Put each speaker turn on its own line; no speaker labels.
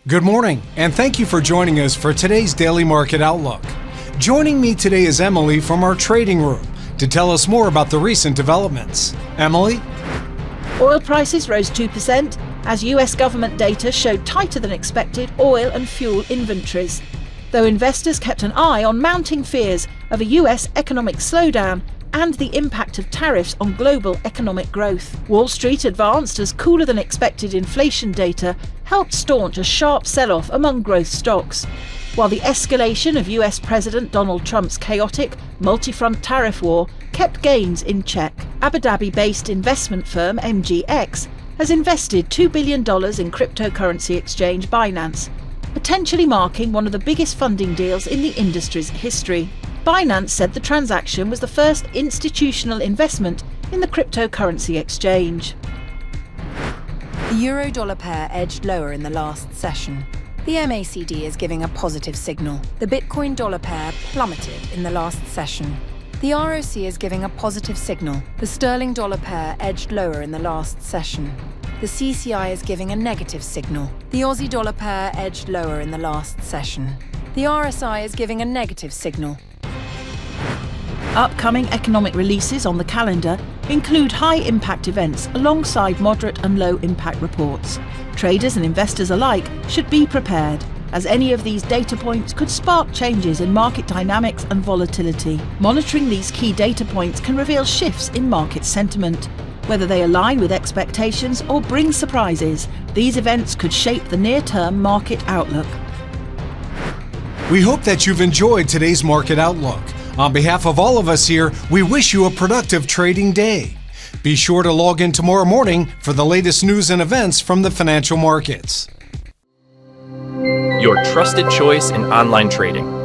Good morning, and thank you for joining us for today's Daily Market Outlook. Joining me today is Emily from our trading room to tell us more about the recent developments. Emily?
Oil prices rose 2% as US government data showed tighter than expected oil and fuel inventories, though investors kept an eye on mounting fears of a US economic slowdown and the impact of tariffs on global economic growth. Wall Street advanced as cooler than expected inflation data helped staunch a sharp sell-off among growth stocks, while the escalation of US President Donald Trump's chaotic, multi-front tariff war kept gains in check. Abu Dhabi-based investment firm MGX has invested $2 billion in cryptocurrency exchange Binance, potentially marking one of the biggest funding deals in the industry's history. Binance said the transaction was the first institutional investment in the cryptocurrency exchange.
The euro-dollar pair edged lower in the last session. The MACD is giving a positive signal. The Bitcoin-dollar pair plummeted in the last session. The ROC is giving a positive signal. The sterling-dollar pair edged lower in the last session. The CCI is giving a negative signal. The Aussie-dollar pair edged lower in the last session. The RSI is giving a negative signal.
Upcoming economic releases on the calendar include high-impact events alongside moderate and low-impact reports. Traders and investors alike should be prepared, as any of these data points could spark changes in market dynamics and volatility. Monitoring these key data points can reveal shifts in market sentiment. Whether they align with expectations or bring surprises, these events could shape the near-term market outlook.
We hope that you've enjoyed today's Market Outlook. On behalf of all of us here, we wish you a productive trading day. Be sure to log in tomorrow morning for the latest news and events from the financial markets.
Your trusted choice in online trading.